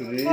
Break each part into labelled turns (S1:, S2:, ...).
S1: श्री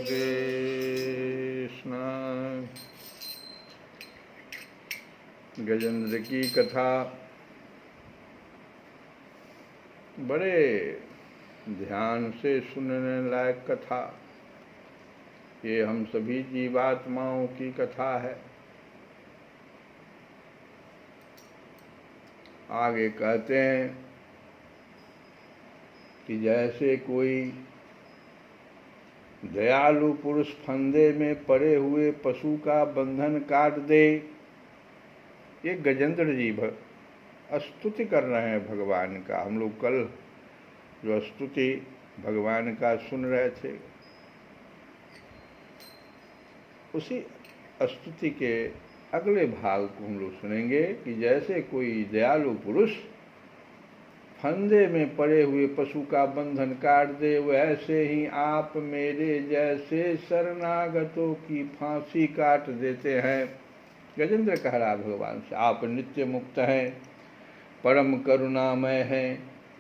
S1: कृष्ण गजेंद्र की कथा बड़े ध्यान से सुनने लायक कथा। ये हम सभी जीवात्माओं की कथा है। आगे कहते हैं कि जैसे कोई दयालु पुरुष फंदे में पड़े हुए पशु का बंधन काट दे। ये गजेंद्र जी स्तुति कर रहे हैं भगवान का। हम लोग कल जो स्तुति भगवान का सुन रहे थे, उसी स्तुति के अगले भाग को हम लोग सुनेंगे कि जैसे कोई दयालु पुरुष फंदे में पड़े हुए पशु का बंधन काट दे, वैसे ही आप मेरे जैसे शरणागतों की फांसी काट देते हैं। गजेंद्र कह रहा भगवान से, आप नित्य मुक्त हैं, परम करुणामय हैं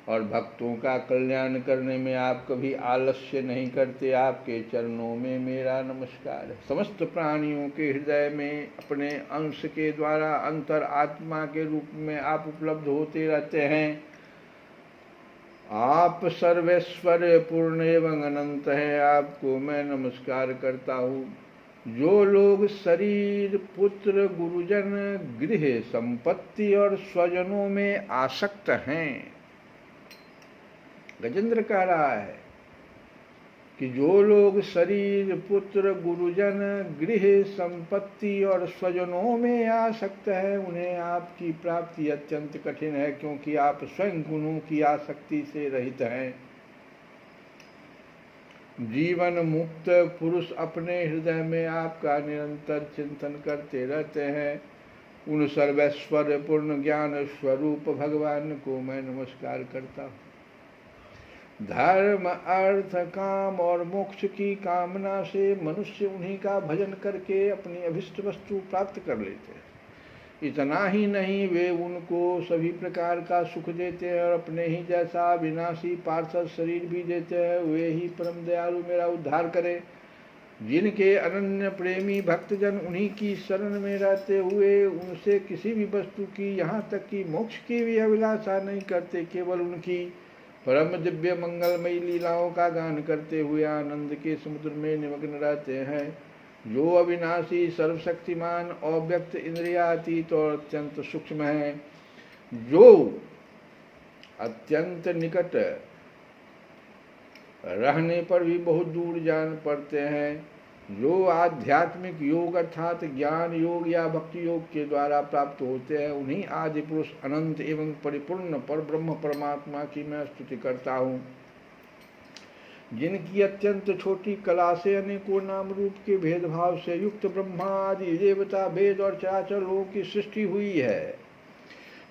S1: और भक्तों का कल्याण करने में आप कभी आलस्य नहीं करते। आपके चरणों में मेरा नमस्कार है। समस्त प्राणियों के हृदय में अपने अंश के द्वारा अंतर आत्मा के रूप में आप उपलब्ध होते रहते हैं। आप सर्वेश्वर पूर्ण एवं अनंत हैं, आपको मैं नमस्कार करता हूँ। जो लोग शरीर, पुत्र, गुरुजन, गृह, संपत्ति और स्वजनों में आसक्त हैं, गजेंद्र कह रहा है कि जो लोग शरीर, पुत्र, गुरुजन, गृह, संपत्ति और स्वजनों में आसक्त है, उन्हें आपकी प्राप्ति अत्यंत कठिन है, क्योंकि आप स्वयं गुणों की आसक्ति से रहित हैं। जीवन मुक्त पुरुष अपने हृदय में आपका निरंतर चिंतन करते रहते हैं। उन सर्वेश्वर पूर्ण ज्ञान स्वरूप भगवान को मैं नमस्कार करता हूँ। धर्म, अर्थ, काम और मोक्ष की कामना से मनुष्य उन्हीं का भजन करके अपनी अभिष्ट वस्तु प्राप्त कर लेते हैं। इतना ही नहीं, वे उनको सभी प्रकार का सुख देते हैं और अपने ही जैसा विनाशी पार्षद शरीर भी देते हैं। वे ही परम दयालु मेरा उद्धार करें। जिनके अनन्य प्रेमी भक्तजन उन्हीं की शरण में रहते हुए उनसे किसी भी वस्तु की, यहाँ तक कि मोक्ष की भी अभिलाषा नहीं करते, केवल उनकी परम दिव्य मंगलमयी लीलाओं का गान करते हुए आनंद के समुद्र में निमग्न रहते हैं। जो अविनाशी, सर्वशक्तिमान, अव्यक्त, इंद्रियातीत और अत्यंत सूक्ष्म है, जो अत्यंत निकट रहने पर भी बहुत दूर जान पड़ते हैं, जो आध्यात्मिक योग अर्थात ज्ञान योग या भक्ति योग के द्वारा प्राप्त होते हैं, उन्हीं आदि पुरुष अनंत एवं परिपूर्ण पर ब्रह्म परमात्मा की मैं स्तुति करता हूँ। जिनकी अत्यंत छोटी कला से अनेकों नाम रूप के भेदभाव से युक्त ब्रह्मा आदि देवता, वेद और चराचर लोगों की सृष्टि हुई है।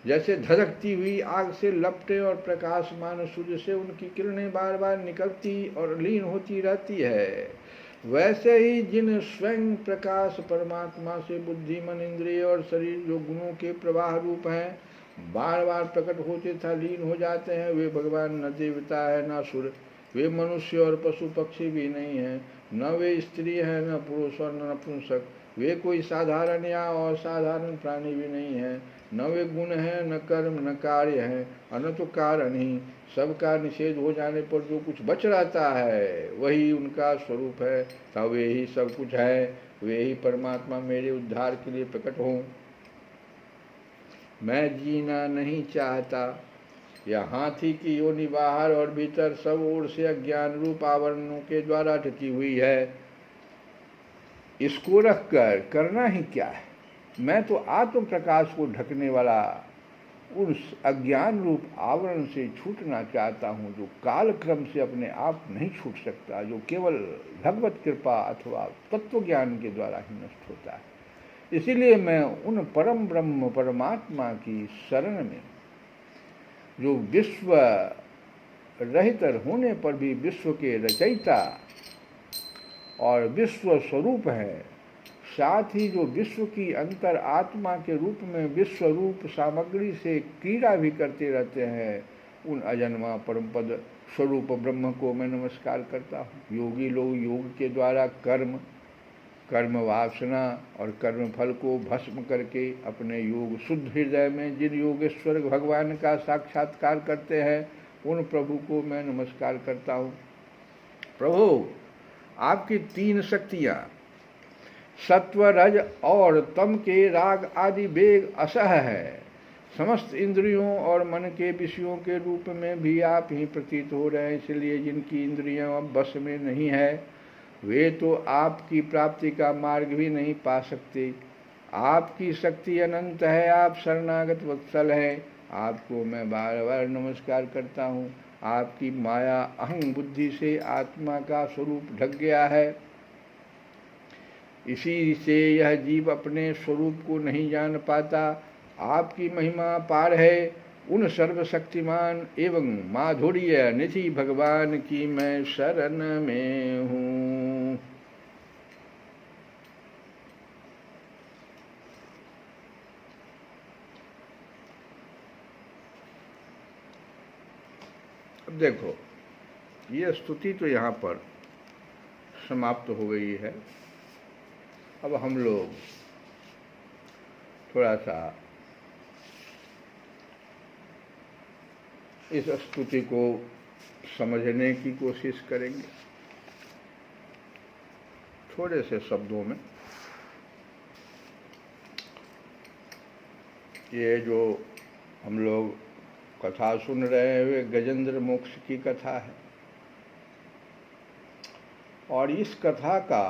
S1: जैसे धधकती हुई आग से लपटे और प्रकाशमान सूर्य से उनकी किरणें बार बार निकलती और लीन होती रहती है, वैसे ही जिन स्वयं प्रकाश परमात्मा से बुद्धि, मन, इंद्रिय और शरीर जो गुणों के प्रवाह रूप हैं, बार बार प्रकट होते तथा लीन हो जाते हैं, वे भगवान न देवता है न सुर। वे मनुष्य और पशु पक्षी भी नहीं हैं, न वे स्त्री हैं न पुरुष और न नपुंसक। वे कोई साधारण या असाधारण प्राणी भी नहीं हैं, न वे गुण हैं न कर्म न कार्य हैं, अनंत कारण ही। सबका निषेध हो जाने पर जो कुछ बच रहता है वही उनका स्वरूप है, तब वे ही सब कुछ है। वे ही परमात्मा मेरे उद्धार के लिए प्रकट हों। मैं जीना नहीं चाहता। यह हाथी की योनि बाहर और भीतर सब ओर से अज्ञान रूप आवरणों के द्वारा ढकी हुई है। इसको रखकर करना ही क्या है? मैं तो आत्म प्रकाश को ढकने वाला उस अज्ञान रूप आवरण से छूटना चाहता हूँ, जो काल क्रम से अपने आप नहीं छूट सकता, जो केवल भगवत कृपा अथवा तत्व ज्ञान के द्वारा ही नष्ट होता है। इसीलिए मैं उन परम ब्रह्म परमात्मा की शरण में, जो विश्व रहितर होने पर भी विश्व के रचयिता और विश्व स्वरूप है, साथ ही जो विश्व की अंतर आत्मा के रूप में विश्व रूप सामग्री से क्रीड़ा भी करते रहते हैं, उन अजन्मा परम पद स्वरूप ब्रह्म को मैं नमस्कार करता हूँ। योगी लोग योग के द्वारा कर्म वासना और कर्म फल को भस्म करके अपने योग शुद्ध हृदय में जिन योगेश्वर भगवान का साक्षात्कार करते हैं, उन प्रभु को मैं नमस्कार करता हूँ। प्रभु, आपकी तीन शक्तियां सत्व रज और तम के राग आदि वेग असह है। समस्त इंद्रियों और मन के विषयों के रूप में भी आप ही प्रतीत हो रहे हैं, इसलिए जिनकी इंद्रियां अब बस में नहीं है वे तो आपकी प्राप्ति का मार्ग भी नहीं पा सकते। आपकी शक्ति अनंत है, आप शरणागत वत्सल हैं, आपको मैं बार बार नमस्कार करता हूँ। आपकी माया अहं बुद्धि से आत्मा का स्वरूप ढक गया है, इसी से यह जीव अपने स्वरूप को नहीं जान पाता। आपकी महिमा पार है, उन सर्वशक्तिमान एवं माधुर्य निधि भगवान की मैं शरण में हूँ। अब देखो, ये स्तुति तो यहाँ पर समाप्त हो गई है। अब हम लोग थोड़ा सा इस स्तुति को समझने की कोशिश करेंगे थोड़े से शब्दों में। ये जो हम लोग कथा सुन रहे हैं वे गजेंद्र मोक्ष की कथा है, और इस कथा का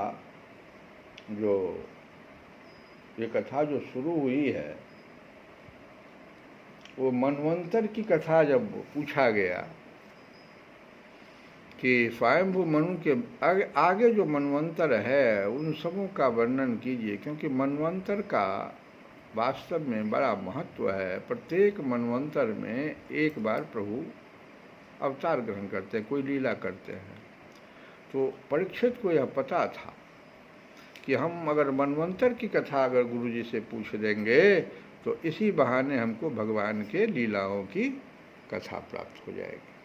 S1: ये कथा जो शुरू हुई है वो मनवंतर की कथा जब पूछा गया कि स्वयंभू मनु के आगे जो मनवंतर है उन सबों का वर्णन कीजिए, क्योंकि मनवंतर का वास्तव में बड़ा महत्व है। प्रत्येक मनवंतर में एक बार प्रभु अवतार ग्रहण करते हैं, कोई लीला करते हैं। तो परीक्षित को यह पता था कि हम अगर मनवंतर की कथा अगर गुरु जी से पूछ देंगे तो इसी बहाने हमको भगवान के लीलाओं की कथा प्राप्त हो जाएगी।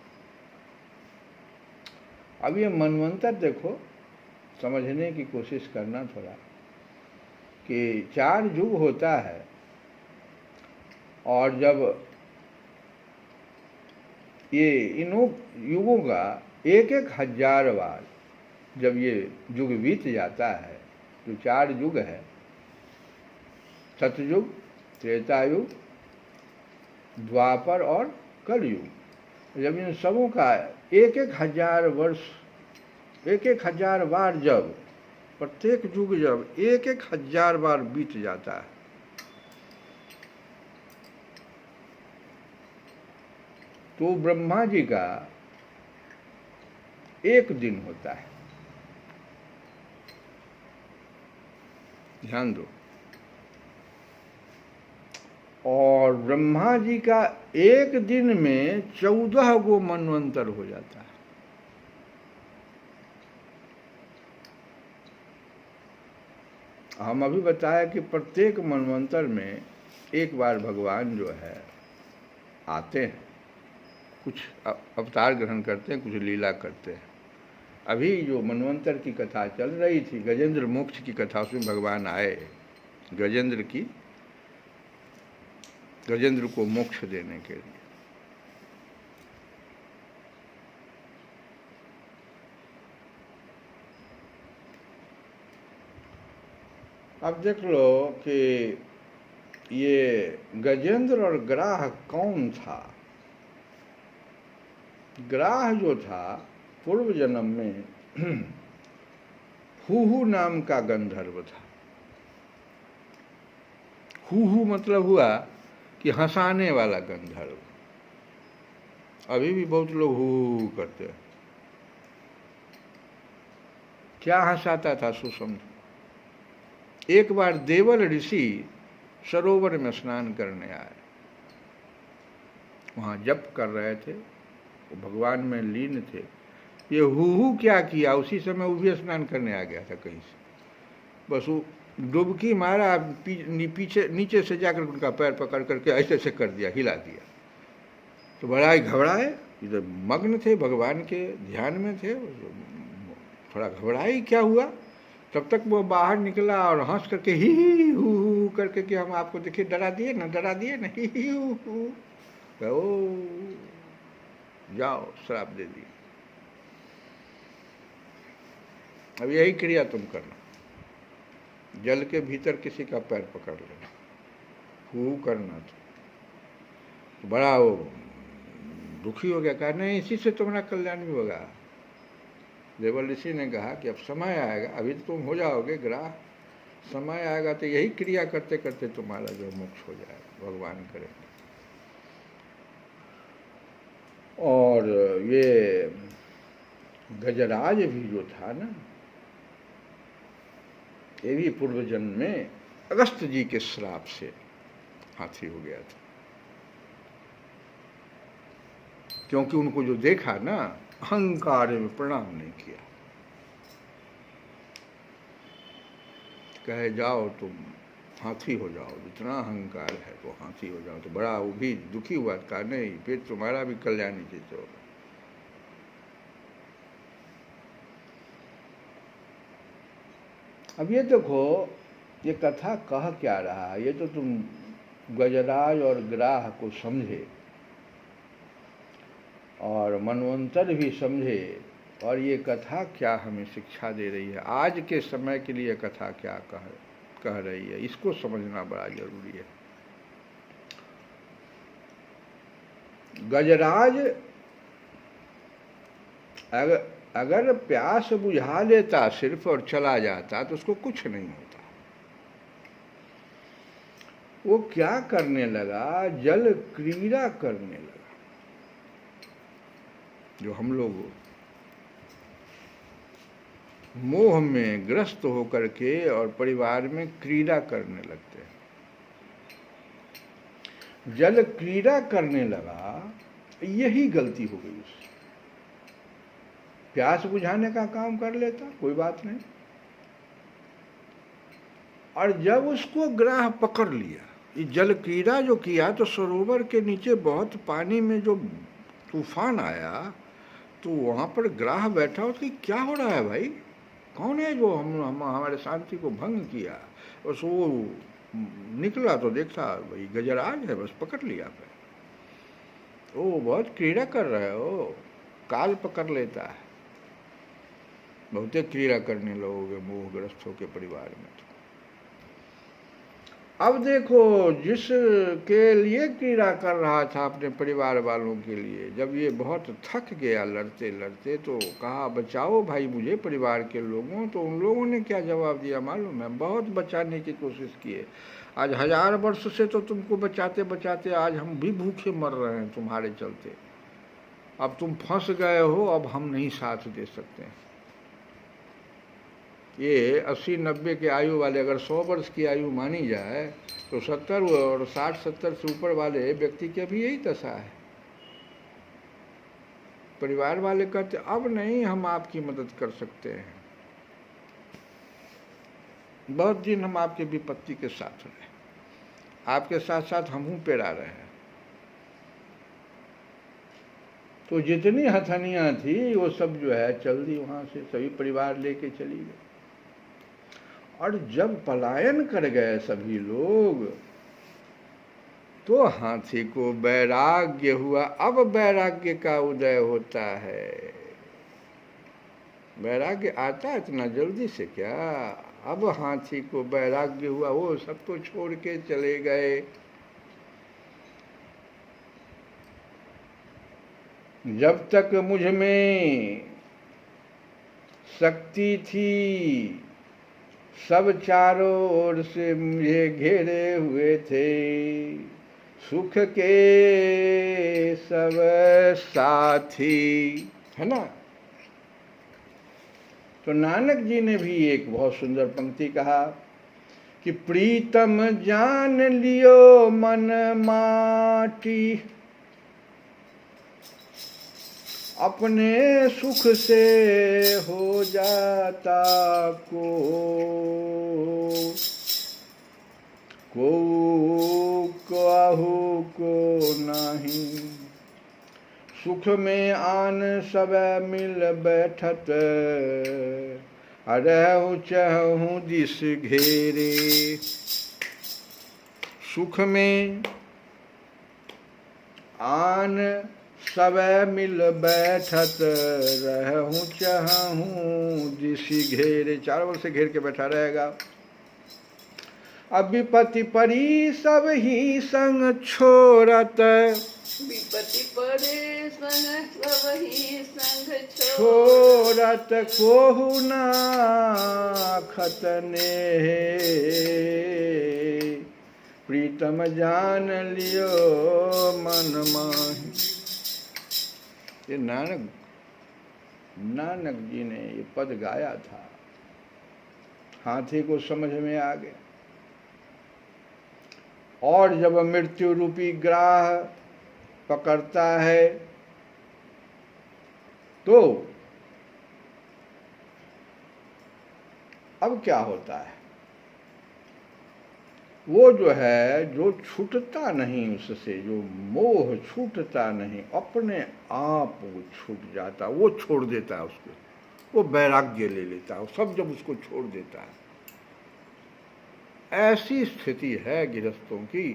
S1: अब ये मनवंतर देखो, समझने की कोशिश करना थोड़ा, कि 4 युग होता है, और जब ये इन युगों का 1,000 बार जब ये युग बीत जाता है, जो 4 युग है, सतयुग, त्रेतायुग, द्वापर और कलयुग, जब इन सबों का 1,000 वर्ष 1,000 बार जब प्रत्येक युग जब 1,000 बार बीत जाता है तो ब्रह्मा जी का एक दिन होता है। ध्यान दो, और ब्रह्मा जी का एक दिन में 14 गो मनवंतर हो जाता है। हम अभी बताया कि प्रत्येक मनवंतर में एक बार भगवान जो है आते हैं, कुछ अवतार ग्रहण करते हैं, कुछ लीला करते हैं। अभी जो मनवंतर की कथा चल रही थी, गजेंद्र मोक्ष की कथा, उसमें भगवान आए गजेंद्र को मोक्ष देने के लिए। अब देख लो कि ये गजेंद्र और ग्राह कौन था। ग्राह जो था पूर्व जन्म में हुहु नाम का गंधर्व था। हुहु मतलब हुआ कि हंसाने वाला गंधर्व। अभी भी बहुत लोग हु करते हैं। क्या हंसाता था सुसम। एक बार देवल ऋषि सरोवर में स्नान करने आए, वहां जप कर रहे थे, वो भगवान में लीन थे। ये हु क्या किया, उसी समय वो भी स्नान करने आ गया था कहीं से। बस वो डुबकी मारा, पीछे नीचे से जाकर उनका पैर पकड़ करके ऐसे ऐसे कर दिया, हिला दिया। तो बड़ा ही घबराए, इधर मग्न थे, भगवान के ध्यान में थे, थोड़ा घबराए क्या हुआ। तब तक वो बाहर निकला और हंस करके ही हु करके कि हम आपको देखिए डरा दिए ना, डरा दिए ना, ही हु। ओ जाओ, श्राप दे दिए। अब यही क्रिया तुम करना, जल के भीतर किसी का पैर पकड़ लेना, हु करना, तो बड़ा वो दुखी हो गया, कहा नहीं इसी से तुम्हारा कल्याण भी होगा। देवल ऋषि ने कहा कि अब समय आएगा, अभी तो तुम हो जाओगे ग्राह, समय आएगा तो यही क्रिया करते करते तुम्हारा जो मोक्ष हो जाएगा, भगवान करेंगे। और ये गजराज भी जो था ना, ये भी पूर्व जन्म में अगस्त जी के श्राप से हाथी हो गया था, क्योंकि उनको जो देखा ना, अहंकार में प्रणाम नहीं किया, कहे जाओ तुम हाथी हो जाओ, जितना अहंकार है तो हाथी हो जाओ। तो बड़ा वो भी दुखी हुआ, कहा नहीं फिर तुम्हारा भी कल्याण ही चीज होगा। अब ये देखो, ये कथा कह क्या रहा है, ये तो तुम गजराज और ग्राह को समझे और मनवंतर भी समझे, और ये कथा क्या हमें शिक्षा दे रही है, आज के समय के लिए कथा क्या कह रही है, इसको समझना बड़ा जरूरी है। गजराज अगर प्यास बुझा लेता सिर्फ और चला जाता तो उसको कुछ नहीं होता। वो क्या करने लगा, जल क्रीड़ा करने लगा। जो हम लोग मोह में ग्रस्त होकर के और परिवार में क्रीड़ा करने लगते हैं, जल क्रीड़ा करने लगा, यही गलती हो गई उससे। प्यास बुझाने का काम कर लेता, कोई बात नहीं, और जब उसको ग्राह पकड़ लिया, ये जल क्रीड़ा जो किया, तो सरोवर के नीचे बहुत पानी में जो तूफान आया, तो वहां पर ग्राह बैठा, उसकी क्या हो रहा है भाई, कौन है जो हमारे शांति को भंग किया। और सो निकला तो देखा भाई गजराज है, बस पकड़ लिया पे। ओ बहुत क्रीड़ा कर रहे हो, काल पकड़ लेता है। बहुते क्रीड़ा करने लोगे मोहग्रस्त होकर परिवार में। तो अब देखो, जिसके लिए क्रीड़ा कर रहा था अपने परिवार वालों के लिए, जब ये बहुत थक गया लड़ते लड़ते, तो कहा बचाओ भाई मुझे परिवार के लोगों। तो उन लोगों ने क्या जवाब दिया मालूम है, बहुत बचाने की कोशिश किए, आज 1000 वर्ष से तो तुमको बचाते बचाते आज हम भी भूखे मर रहे हैं तुम्हारे चलते, अब तुम फंस गए हो, अब हम नहीं साथ दे सकते हैं। ये 80-90 के आयु वाले, अगर 100 वर्ष की आयु मानी जाए, तो 70 और 60-70 से ऊपर वाले व्यक्ति की भी यही दशा है। परिवार वाले कहते अब नहीं हम आपकी मदद कर सकते हैं, बहुत दिन हम आपके विपत्ति के साथ रहे, आपके साथ साथ हम पेड़ा रहे हैं। तो जितनी हथनियाँ थी वो सब जो है चल दी, वहाँ से सभी परिवार लेके चली गए। और जब पलायन कर गए सभी लोग, तो हाथी को वैराग्य हुआ। अब वैराग्य का उदय होता है। वैराग्य आता इतना जल्दी से क्या? अब हाथी को वैराग्य हुआ, वो सब तो छोड़ के चले गए। जब तक मुझ में शक्ति थी, सब चारों ओर से मुझे घेरे हुए थे, सुख के सब साथी, है ना। तो नानक जी ने भी एक बहुत सुंदर पंक्ति कहा कि प्रीतम जान लियो मन माटी, अपने सुख से हो जाता को काहू को नहीं, सुख में आन सब मिल बैठत, रहूं चहूं दिस घेरे। सुख में आन सबे मिल बैठत रहूं चाहूं, जिसी घेरे, चारों ओर से घेर के बैठा रहेगा। अब विपत्ति परी सब ही संग छोड़त,
S2: विपत्ति पड़े संग सब ही संग
S1: छोड़त कोहु ना खतने, प्रीतम जान लियो मन माही। ये नानक जी ने ये पद गाया था। हाथी को समझ में आ गया, और जब मृत्यु रूपी ग्राह पकड़ता है तो अब क्या होता है, वो जो है, जो छूटता नहीं उससे, जो मोह छूटता नहीं, अपने आप वो छूट जाता, वो छोड़ देता है उसको, वो वैराग्य ले लेता है, सब जब उसको छोड़ देता है। ऐसी स्थिति है गृहस्थों की,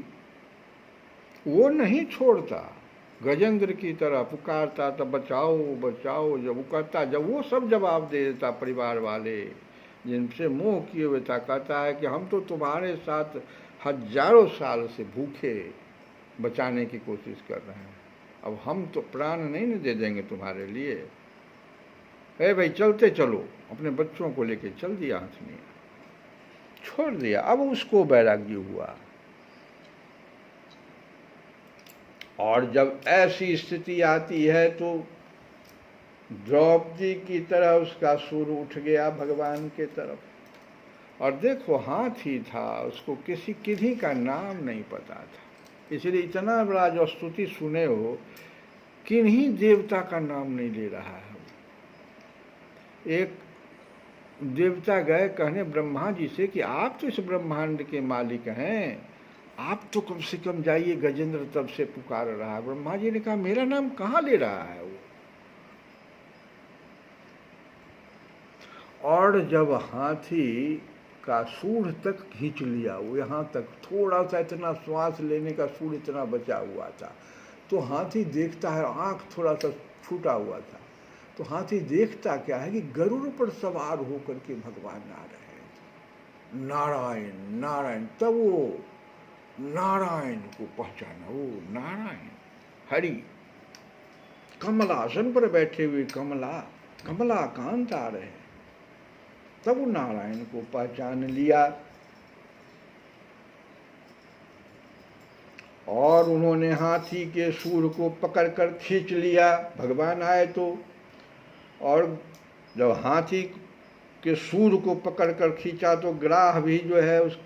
S1: वो नहीं छोड़ता। गजेंद्र की तरह पुकारता तब बचाओ बचाओ, जब वो कहता, जब वो सब जवाब दे देता, परिवार वाले जिनसे मोह किए हुए था, कहता है कि हम तो तुम्हारे साथ हजारों साल से भूखे बचाने की कोशिश कर रहे हैं, अब हम तो प्राण नहीं न दे देंगे तुम्हारे लिए। अरे भाई चलते चलो, अपने बच्चों को लेके चल दिया, हंसनी छोड़ दिया। अब उसको वैराग्य हुआ। और जब ऐसी स्थिति आती है तो द्रौपदी की तरह उसका सुर उठ गया भगवान के तरफ। और देखो, हाथी था, उसको किसी का नाम नहीं पता था, इसलिए इतना बड़ा जो स्तुति सुने हो, किन्हीं देवता का नाम नहीं ले रहा है। एक देवता गए कहने ब्रह्मा जी से कि आप तो इस ब्रह्मांड के मालिक हैं, आप तो कम से कम जाइए। गजेंद्र तब से पुकार रहा है। ब्रह्मा जी ने कहा मेरा नाम कहाँ ले रहा है वो। और जब हाथी का सूंड तक खींच लिया, वो यहाँ तक थोड़ा सा, इतना श्वास लेने का सूंड इतना बचा हुआ था, तो हाथी देखता है, आँख थोड़ा सा छूटा हुआ था, तो हाथी देखता क्या है कि गरुड़ पर सवार होकर के भगवान आ रहे हैं, नारायण नारायण। तब वो नारायण को पहचाना, वो नारायण हरि कमलासन पर बैठे हुए कमलाकांत आ रहे हैं। तब वो नारायण को पहचान लिया और उन्होंने हाथी के सूंड को पकड़कर खींच लिया, भगवान आए तो। और जब हाथी के सूंड को पकड़कर खींचा तो ग्राह भी जो है उस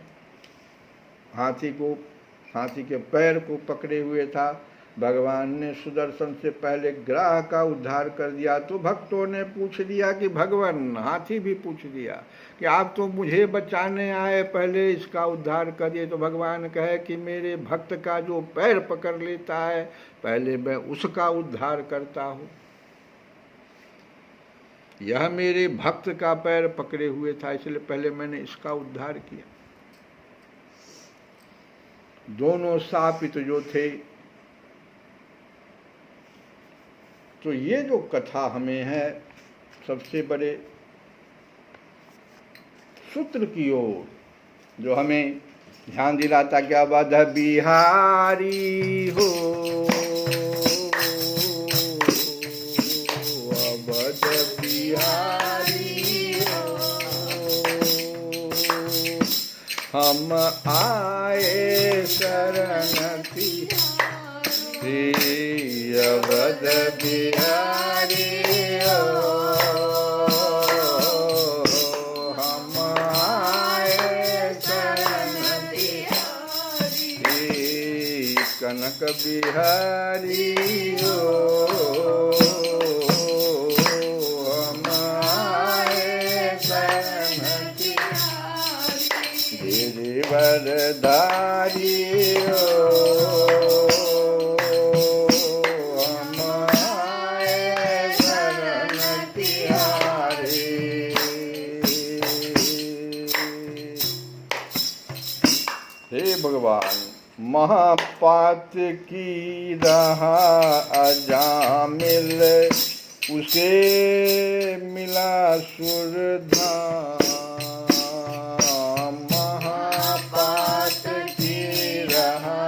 S1: हाथी के पैर को पकड़े हुए था। भगवान ने सुदर्शन से पहले ग्राह का उद्धार कर दिया। तो भक्तों ने पूछ लिया कि भगवान, हाथी भी पूछ लिया कि आप तो मुझे बचाने आए, पहले इसका उद्धार करिए। तो भगवान कहे कि मेरे भक्त का जो पैर पकड़ लेता है, पहले मैं उसका उद्धार करता हूँ। यह मेरे भक्त का पैर पकड़े हुए था, इसलिए पहले मैंने इसका उद्धार किया। दोनों शापित जो थे। तो ये जो कथा हमें है सबसे बड़े सूत्र की ओर, जो हमें ध्यान दिलाता कि अवध बिहारी हो, अवध बिहारी हो, हम आए शरण तिहारी, अवध बिहारी हो, हम आए शरण तिहारी, कनक बिहारी हो, हम आए शरण तिहारी, गिरिवरधारी हो, भगवान महापात की रहा अजामिल, उसे मिला सुरधाम। महापात की रहा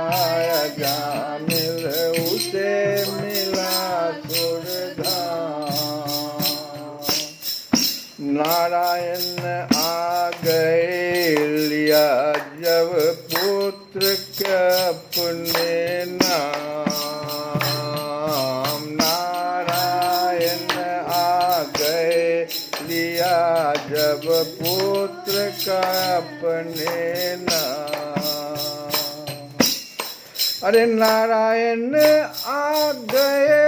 S1: अजामिल, उसे मिला सुरधाम। नारायण आ गए लिया जब पुत्र के अपने नाम। नारायण आ गए लिया जब पुत्र का अपने नाम। अरे नारायण आ गए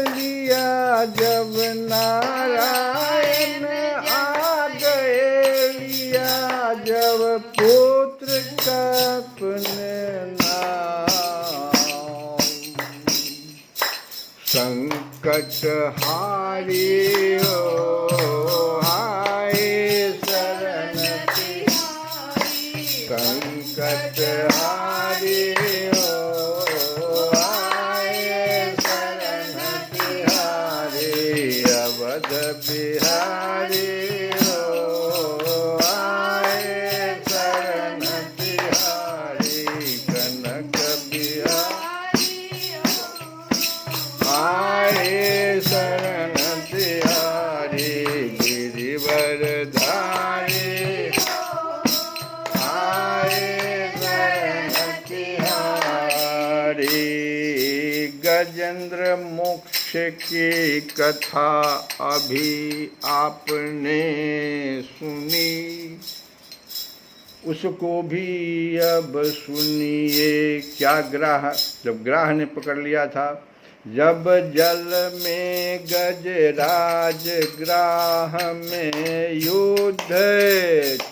S1: लिया जब, नारायण आ गए लिया जब पुत्र का अपने नाम। संकट हारी हो आए शरण तिहारी, संकट हारी हो आए शरण तिहारी। अवध बिहारी हो आए शरण तिहारी। कनक बिहारी आए शरण तिहारी। गिरिवरधारी आए शरण तिहारी। गजेंद्र मोक्ष की कथा अभी आपने सुनी, उसको भी अब सुनिए। क्या ग्राह, जब ग्राह ने पकड़ लिया था, जब जल में गजराज ग्राह में युद्ध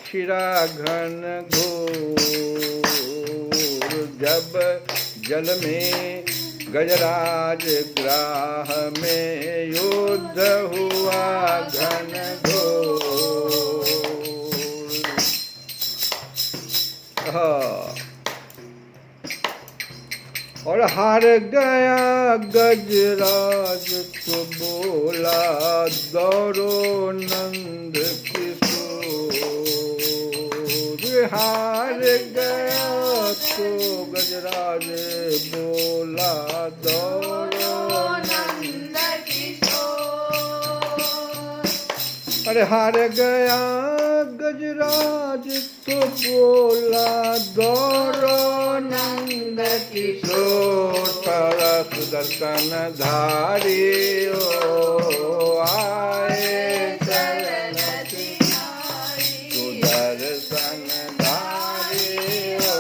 S1: छिड़ा घन घोर। जब जल में गजराज ग्राह में युद्ध हुआ घन घोर। और हार गया गजराज तो बोला दौड़ो नंद किशोर। हार गया तो गजराज बोला दौड़ो नंद किशोर। अरे हार गया गजराज तो बोला दौड़ो नंद किशोर। तारा सुदर्शन धारी ओ आए शरण तिहारी। सुदर्शन धारी ओ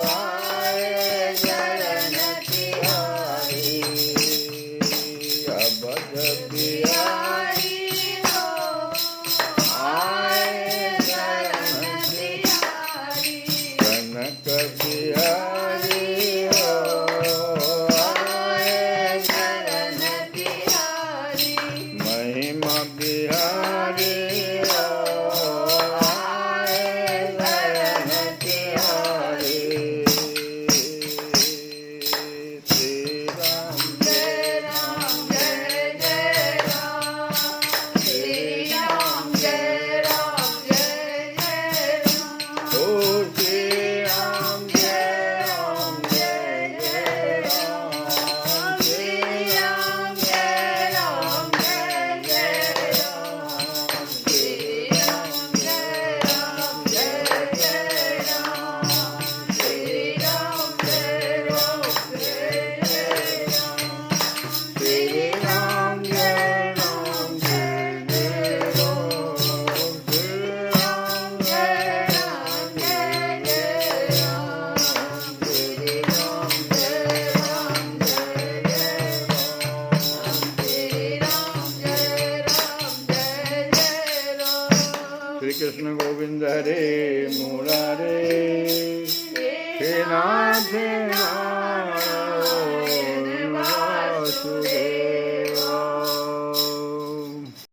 S1: आए शरण तिहारी। अवध बिहारी कनक बिहारी हो आए शरण तिहारी। महिमा बिहारी हो आए शरण तिहारी। श्री राम जय राम जय जय राम। श्री राम जय राम जय जय राम। ओ श्री राम जय राम जय जय राम। श्री राम जय राम जय जय राम। श्री राम जय राम जय जय राम। श्री राम जय राम जय जय राम। श्री राम जय राम जय जय राम। श्री राम जय राम जय जय राम। श्री राम जय राम जय जय राम। श्री राम जय राम जय जय राम। श्री कृष्ण गोविंद हरे मुरारे। हे नाथ नारायण